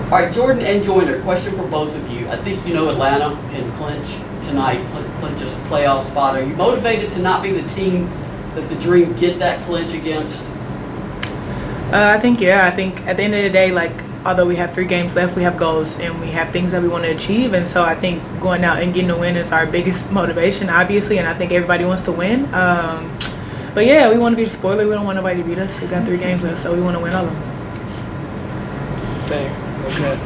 All right, Jordan and Joyner, question for both of you. I think you know Atlanta can clinch tonight, clinch a playoff spot. Are you motivated to not be the team that the Dream get that clinch against? I think at the end of the day, like, although we have 3 games left, we have goals and we have things that we want to achieve. And so I think going out and getting a win is our biggest motivation, obviously. And I think everybody wants to win. But yeah, we want to be the spoiler. We don't want nobody to beat us. We got 3 games left, so we want to win all of them. Same. Okay.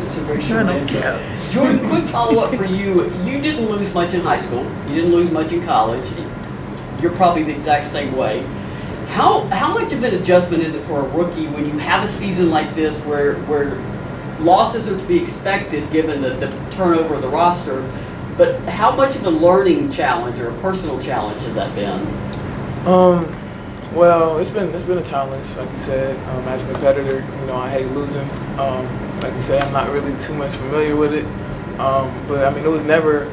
It's a very short answer. Jordan, quick follow-up for you. You didn't lose much in high school. You didn't lose much in college. You're probably the exact same way. How much of an adjustment is it for a rookie when you have a season like this where losses are to be expected given the turnover of the roster, but how much of a learning challenge or a personal challenge has that been? Well, it's been a challenge, like you said. As a competitor, I hate losing. Like you said, I'm not really too much familiar with it. But I mean, it was never.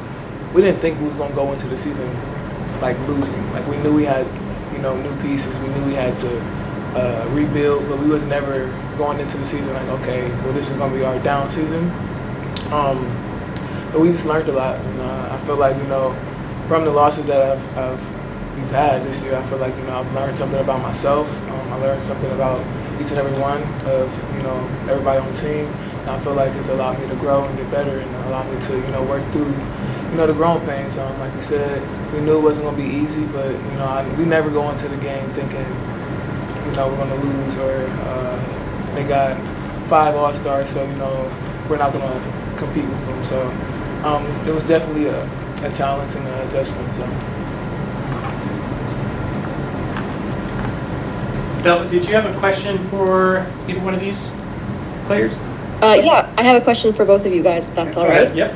We didn't think we was gonna go into the season like losing. Like we knew we had, new pieces. We knew we had to rebuild, but we was never going into the season like, okay, well, this is gonna be our down season. But we just learned a lot, and I feel like from the losses that we've had this year, I feel like I've learned something about myself. I learned something about each and every one of everybody on the team. And I feel like it's allowed me to grow and get better, and allowed me to work through the growing pains. Like you said, we knew it wasn't gonna be easy, but we never go into the game thinking we're gonna lose or they got 5 All-Stars, so we're not gonna compete with them. So it was definitely a challenge and an adjustment. So. Bella, did you have a question for either one of these players? Yeah, I have a question for both of you guys, if that's all right. Yep.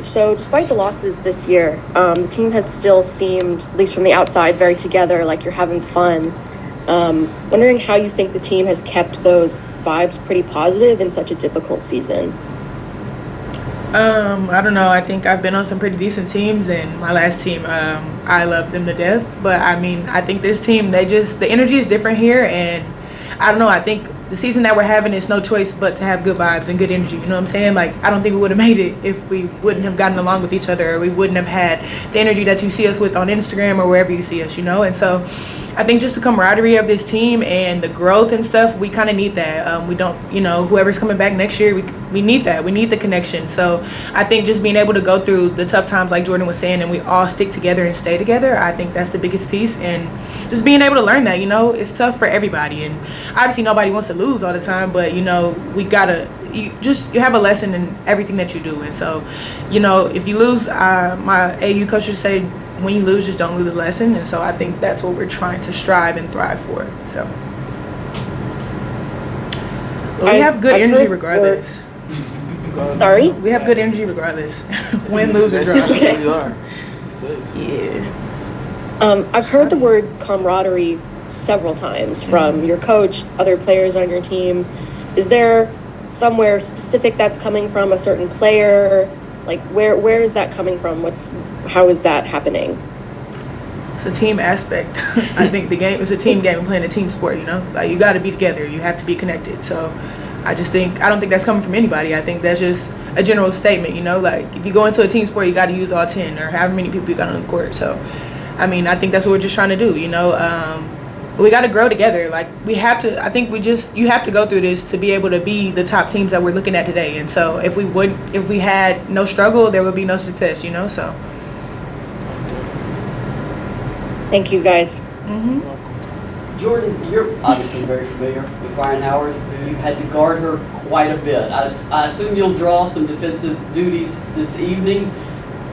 So despite the losses this year, the team has still seemed, at least from the outside, very together, like you're having fun. Wondering how you think the team has kept those vibes pretty positive in such a difficult season. I don't know. I think I've been on some pretty decent teams, and my last team, I love them to death. But I mean, I think this team, the energy is different here, and I don't know. I think the season that we're having is no choice but to have good vibes and good energy. You know what I'm saying? Like, I don't think we would have made it if we wouldn't have gotten along with each other, or we wouldn't have had the energy that you see us with on Instagram or wherever you see us, And so I think just the camaraderie of this team and the growth and stuff, we kind of need that. We don't, whoever's coming back next year, we need that. We need the connection. So I think just being able to go through the tough times, like Jordan was saying, and we all stick together and stay together, I think that's the biggest piece. And just being able to learn that, it's tough for everybody. And obviously nobody wants to lose all the time, but, we gotta, you have a lesson in everything that you do. And so, if you lose, my AU coach would say, when you lose, just don't lose the lesson. And so I think that's what we're trying to strive and thrive for. So we have good energy regardless. Sorry? We have good energy regardless. Win, lose, or draw. We are. Yeah. I've heard the word camaraderie several times from your coach, other players on your team. Is there somewhere specific that's coming from, a certain player? Like, where is that coming from? How is that happening? It's a team aspect. I think the game is a team game. We're playing a team sport, Like, you got to be together. You have to be connected. So I don't think that's coming from anybody. I think that's just a general statement, Like, if you go into a team sport, you got to use all 10 or however many people you got on the court. So, I mean, I think that's what we're just trying to do, we got to grow together. Like, we have to. I think you have to go through this to be able to be the top teams that we're looking at today. And so if we had no struggle, there would be no success, So thank you, guys. Mm-hmm. Jordan, you're obviously very familiar with Ryan Howard. You've had to guard her quite a bit. I assume you'll draw some defensive duties this evening.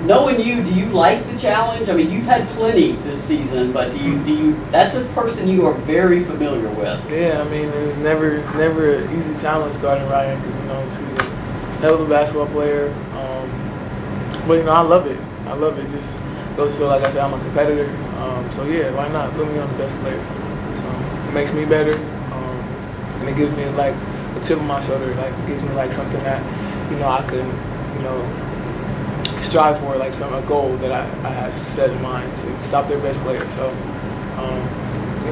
Knowing you, do you like the challenge? I mean, you've had plenty this season, but do you? That's a person you are very familiar with. Yeah, I mean, it's never an easy challenge guarding Ryan because she's a hell of a basketball player. But I love it. Just goes to show, like I said, I'm a competitor. So yeah, why not put me on the best player? So it makes me better, and it gives me like a chip on my shoulder. Like, it gives me like something that I can strive for, like a goal that I have set in mind to stop their best player. So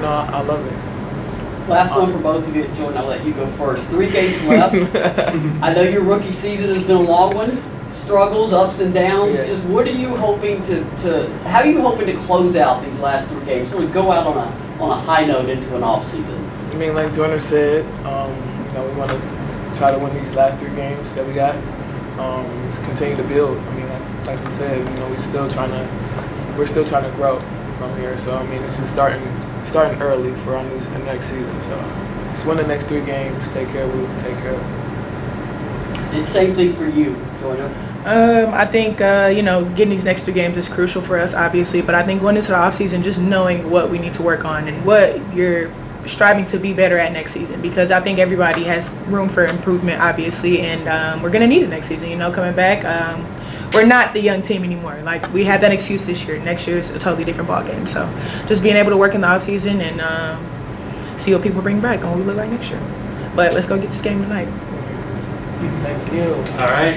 I love it. Last one for both of you. Jordan, I'll let you go first. 3 games left. I know your rookie season has been a long one. Struggles, ups and downs. Yeah. Just what are you hoping how are you hoping to close out these last 3 games? Sort of go out on a high note into an off season. I mean, like Joyner said, we want to try to win these last 3 games that we got. Just continue to build. I mean, like we said, we're still trying to grow from here. So I mean, this is starting early for our next season. So just win the next 3 games, take care of what we can take care of. And same thing for you, Joyner. I think, getting these next 3 games is crucial for us, obviously. But I think going into the offseason, just knowing what we need to work on and what you're striving to be better at next season. Because I think everybody has room for improvement, obviously. And we're going to need it next season, coming back. We're not the young team anymore. Like, we had that excuse this year. Next year is a totally different ballgame. So just being able to work in the offseason and see what people bring back and what we look like next year. But let's go get this game tonight. Thank you. All right.